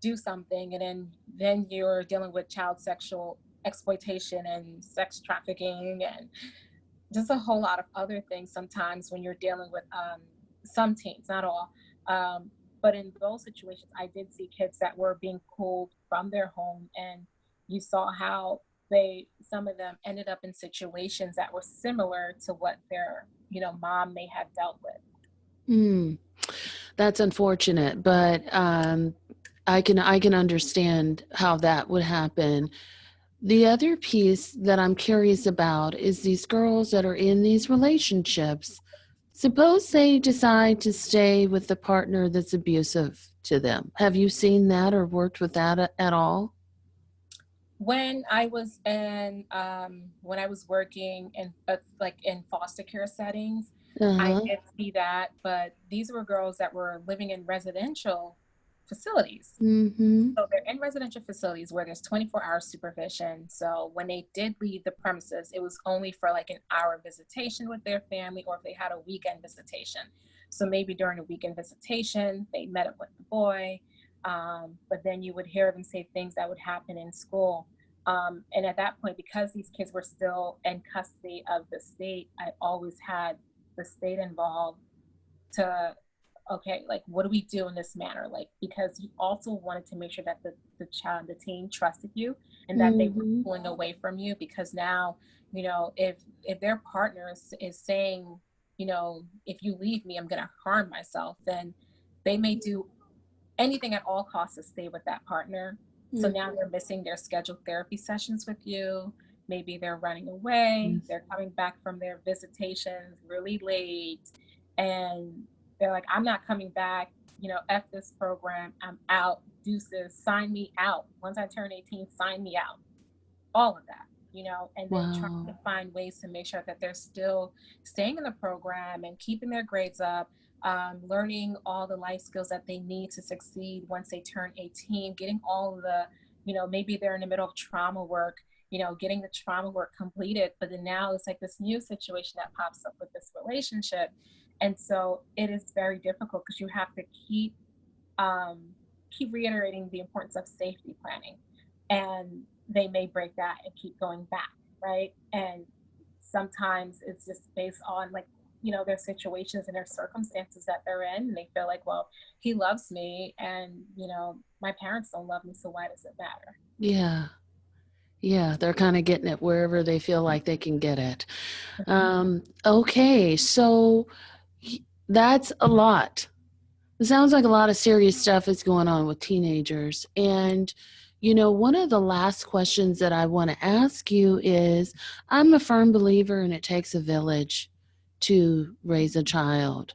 do something. And then you're dealing with child sexual exploitation and sex trafficking and just a whole lot of other things sometimes when you're dealing with some teens, not all. But in those situations, I did see kids that were being pulled from their home, and you saw how some of them ended up in situations that were similar to what their, mom may have dealt with. That's unfortunate, but I can understand how that would happen. The other piece that I'm curious about is these girls that are in these relationships. Suppose they decide to stay with the partner that's abusive to them. Have you seen that or worked with that at all? When I was working in in foster care settings, I did see that, but these were girls that were living in residential facilities. So they're in residential facilities where there's 24-hour supervision. So when they did leave the premises, it was only for like an hour visitation with their family, or if they had a weekend visitation. So maybe during a weekend visitation, they met up with the boy, but then you would hear them say things that would happen in school. And at that point, because these kids were still in custody of the state, I always had the state involved to, okay, like, what do we do in this manner? Like, because you also wanted to make sure that the teen trusted you and that they were pulling away from you, because now, if their partner is saying, if you leave me, I'm going to harm myself, then they may do anything at all costs to stay with that partner. So now they're missing their scheduled therapy sessions with you. Maybe they're running away. They're coming back from their visitations really late. And they're like, I'm not coming back. F this program. I'm out. Deuces. Sign me out. Once I turn 18, sign me out. All of that, and then trying to find ways to make sure that they're still staying in the program and keeping their grades up, learning all the life skills that they need to succeed once they turn 18, getting all of the, maybe they're in the middle of trauma work, getting the trauma work completed. But then now it's like this new situation that pops up with this relationship. And so it is very difficult because you have to keep reiterating the importance of safety planning. And they may break that and keep going back, right? And sometimes it's just based on their situations and their circumstances that they're in, and they feel like, well, he loves me, and my parents don't love me, so why does it matter? Yeah, they're kind of getting it wherever they feel like they can get it. Okay, so that's a lot. It sounds like a lot of serious stuff is going on with teenagers. And, one of the last questions that I want to ask you is, I'm a firm believer in it takes a village to raise a child.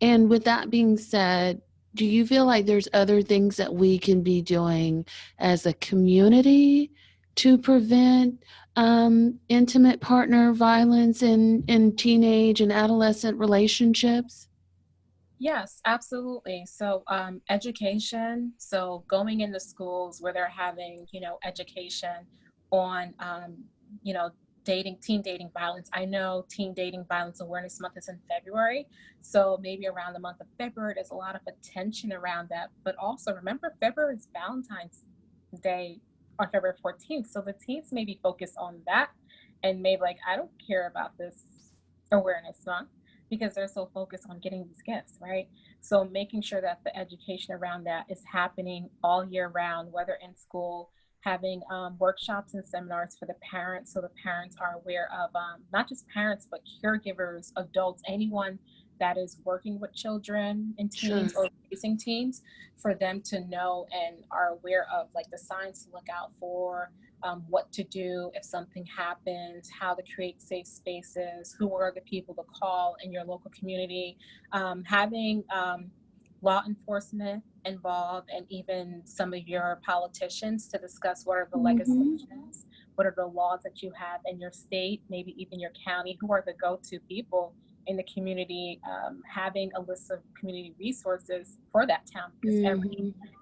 And with that being said, do you feel like there's other things that we can be doing as a community to prevent intimate partner violence in teenage and adolescent relationships? Yes, absolutely. So education, so going into schools where they're having, education on, you know, teen dating violence. I know Teen Dating Violence Awareness Month is in February. So maybe around the month of February, there's a lot of attention around that. But also remember, February is Valentine's Day on February 14th. So the teens may be focused on that and maybe like, I don't care about this awareness month, because they're so focused on getting these gifts, right? So making sure that the education around that is happening all year round, whether in school, having workshops and seminars for the parents, so the parents are aware of not just parents, but caregivers, adults, anyone that is working with children and teens Sure. or raising teens, for them to know and are aware of like the signs to look out for, what to do if something happens, how to create safe spaces, who are the people to call in your local community, having law enforcement involved, and even some of your politicians to discuss what are the legislations, what are the laws that you have in your state, maybe even your county, who are the go-to people in the community, having a list of community resources for that town, because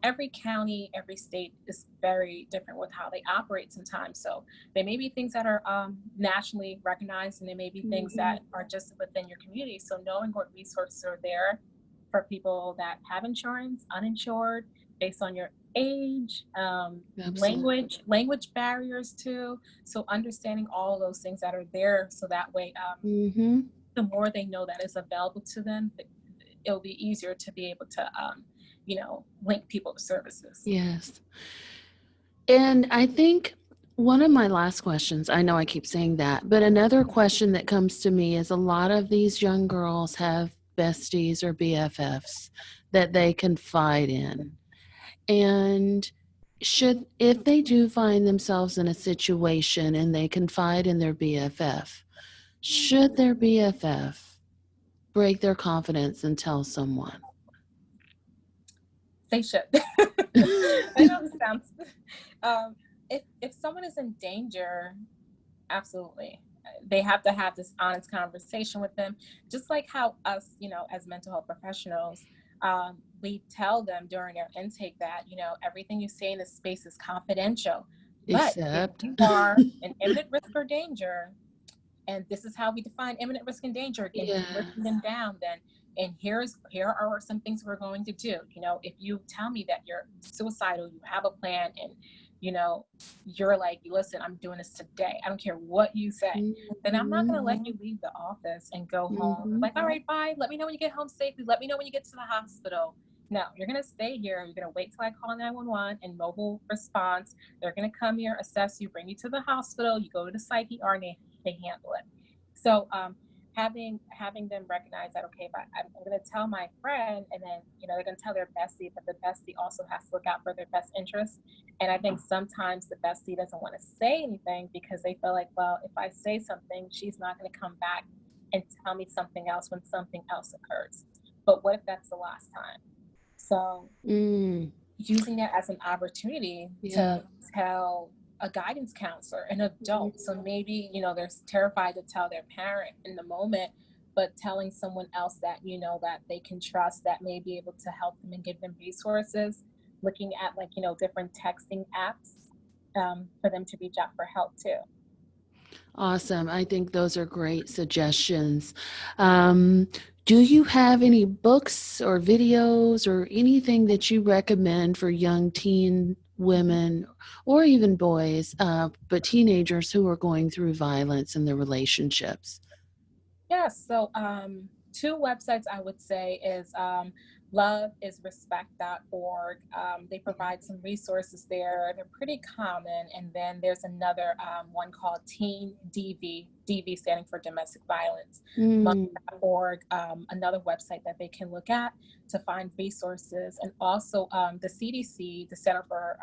every county, every state is very different with how they operate sometimes. So there may be things that are nationally recognized, and there may be things that are just within your community. So knowing what resources are there for people that have insurance, uninsured, based on your age, language barriers too. So understanding all those things that are there, so that way the more they know that is available to them, it'll be easier to be able to, link people to services. Yes. And I think one of my last questions, I know I keep saying that, but another question that comes to me is a lot of these young girls have besties or BFFs that they confide in. And if they do find themselves in a situation and they confide in their BFF, should their BFF break their confidence and tell someone? They should. I know this sounds. If someone is in danger, absolutely, they have to have this honest conversation with them. Just like how us, as mental health professionals, we tell them during their intake that everything you say in this space is confidential. But Except if you are in imminent risk or danger, and this is how we define imminent risk and danger, again, if you're breaking them down, then and here are some things we're going to do. If you tell me that you're suicidal, you have a plan, and you're like, listen, I'm doing this today, I don't care what you say, then I'm not going to let you leave the office and go home. Like, all right, bye, let me know when you get home safely, let me know when you get to the hospital. No, you're going to stay here. You're going to wait till I call 911 and mobile response. They're going to come here, assess you, bring you to the hospital. You go to the psyche, or they handle it. So having them recognize that, okay, but I'm going to tell my friend, and then they're going to tell their bestie, but the bestie also has to look out for their best interests. And I think sometimes the bestie doesn't want to say anything because they feel like, well, if I say something, she's not going to come back and tell me something else when something else occurs. But what if that's the last time? So using that as an opportunity to tell a guidance counselor, an adult. So maybe, they're terrified to tell their parent in the moment, but telling someone else that, that they can trust, that may be able to help them and give them resources, looking at different texting apps for them to reach out for help too. Awesome. I think those are great suggestions. Do you have any books or videos or anything that you recommend for young teen women or even boys, but teenagers who are going through violence in their relationships? Yes. So 2 websites I would say is loveisrespect.org. They provide some resources there. They're pretty common. And then there's another one called Teen DV, DV standing for domestic violence, .org, another website that they can look at to find resources. And also the CDC, the Center for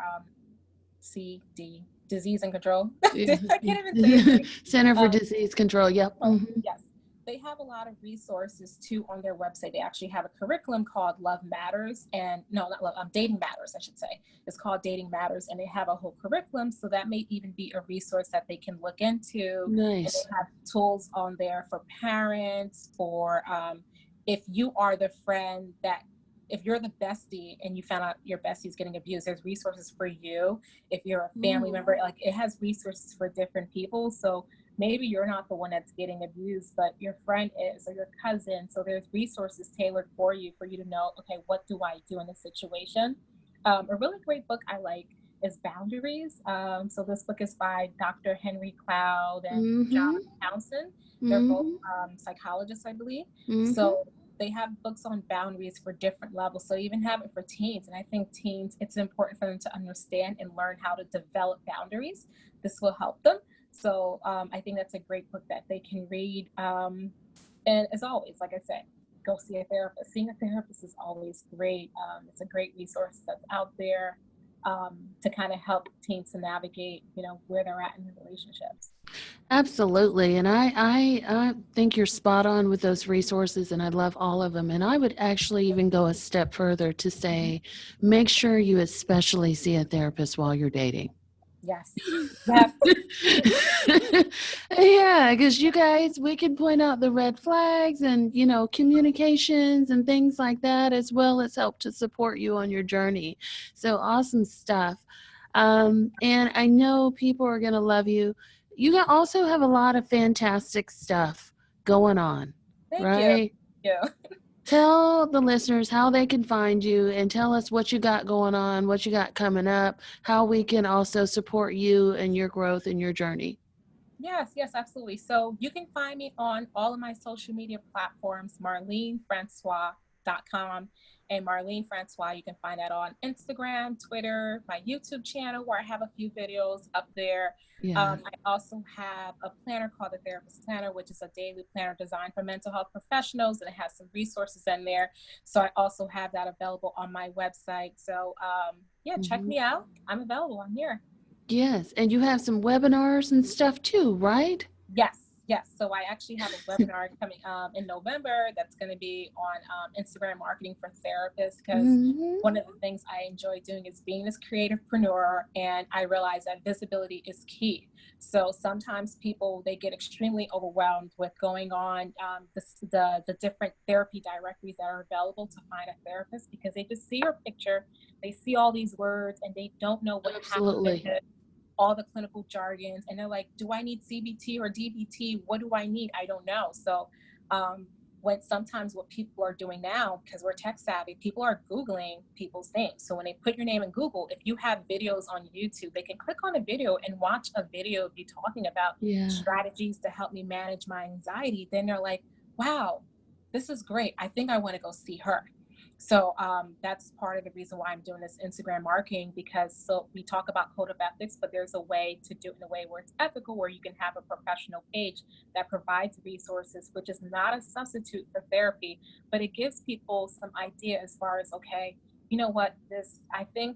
CD, Disease and Control. I can't even say it. Center for Disease Control. Yep. Yes. They have a lot of resources too on their website. They actually have a curriculum called Love Matters, and Dating Matters, I should say. It's called Dating Matters, and they have a whole curriculum. So that may even be a resource that they can look into. Nice. And they have tools on there for parents, for if you are the friend that, if you're the bestie and you found out your bestie's getting abused, there's resources for you. If you're a family member, like it has resources for different people. So maybe you're not the one that's getting abused, but your friend is, or your cousin. So there's resources tailored for you to know, okay, what do I do in this situation? A really great book I like is Boundaries. So this book is by Dr. Henry Cloud and John Townsend. They're both psychologists, I believe. So they have books on boundaries for different levels. So even have it for teens. And I think teens, it's important for them to understand and learn how to develop boundaries. This will help them. So I think that's a great book that they can read. And as always, like I said, go see a therapist. Seeing a therapist is always great. It's a great resource that's out there to kind of help teens to navigate, where they're at in their relationships. Absolutely. And I think you're spot on with those resources, and I love all of them. And I would actually even go a step further to say, make sure you especially see a therapist while you're dating. Yes. Yes. Yeah, because you guys, we can point out the red flags and, communications and things like that, as well as help to support you on your journey. So awesome stuff. And I know people are going to love you. You also have a lot of fantastic stuff going on, Thank you. right? Yeah. Tell the listeners how they can find you, and tell us what you got going on, what you got coming up, how we can also support you and your growth and your journey. Yes, absolutely. So you can find me on all of my social media platforms, marlinefrancois.com. And Marline Francois, you can find that on Instagram, Twitter, my YouTube channel, where I have a few videos up there. Yeah. I also have a planner called the Therapist Planner, which is a daily planner designed for mental health professionals, and it has some resources in there. So I also have that available on my website. So check me out. I'm available on here. Yes. And you have some webinars and stuff too, right? Yes. So I actually have a webinar coming in November that's going to be on Instagram marketing for therapists, because one of the things I enjoy doing is being this creativepreneur, and I realize that visibility is key. So sometimes people, they get extremely overwhelmed with going on the different therapy directories that are available to find a therapist, because they just see your picture, they see all these words, and they don't know what Absolutely. happened. All the clinical jargons, and they're like, do I need CBT or DBT? What do I need? I don't know. So what people are doing now, because we're tech savvy, people are Googling people's names. So when they put your name in Google, if you have videos on YouTube, they can click on a video and watch a video of you talking about strategies to help me manage my anxiety. Then they're like, wow, this is great. I think I want to go see her. So that's part of the reason why I'm doing this Instagram marketing, because we talk about code of ethics, but there's a way to do it in a way where it's ethical, where you can have a professional page that provides resources, which is not a substitute for therapy, but it gives people some idea as far as, okay, you know what, I think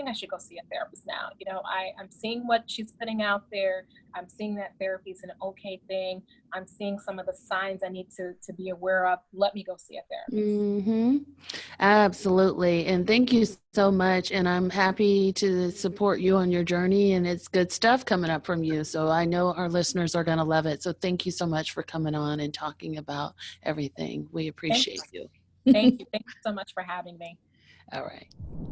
I should go see a therapist now. I'm seeing what she's putting out there. I'm seeing that therapy is an okay thing. I'm seeing some of the signs I need to be aware of. Let me go see a therapist. Absolutely. And thank you so much. And I'm happy to support you on your journey. And it's good stuff coming up from you. So I know our listeners are going to love it. So thank you so much for coming on and talking about everything. We appreciate you. Thank you. Thank you so much for having me. All right.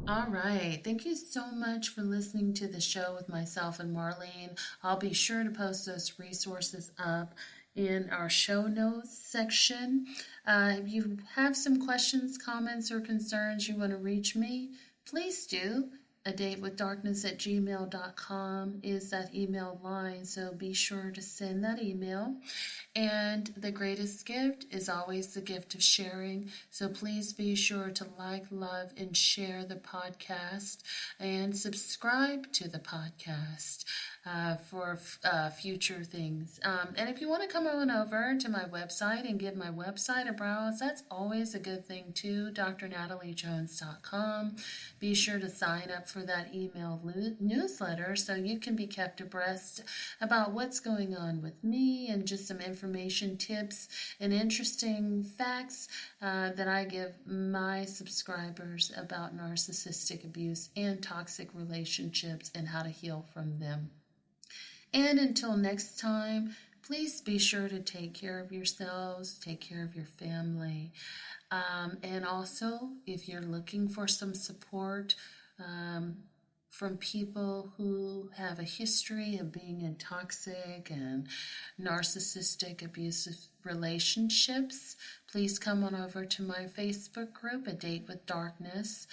All right. Thank you so much for listening to the show with myself and Marline. I'll be sure to post those resources up in our show notes section. If you have some questions, comments, or concerns you want to reach me, please do. adatewithdarkness@gmail.com is that email line, so be sure to send that email. And the greatest gift is always the gift of sharing. So please be sure to like, love, and share the podcast, and subscribe to the podcast for future things. And if you want to come on over to my website and give my website a browse, that's always a good thing too, drnataliejones.com. Be sure to sign up for that email newsletter so you can be kept abreast about what's going on with me, and just some information, tips, and interesting facts that I give my subscribers about narcissistic abuse and toxic relationships and how to heal from them. And until next time, please be sure to take care of yourselves, take care of your family. And also, if you're looking for some support from people who have a history of being in toxic and narcissistic abusive relationships, please come on over to my Facebook group, A Date with Darkness.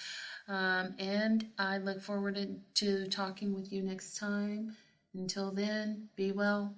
And I look forward to talking with you next time. Until then, be well,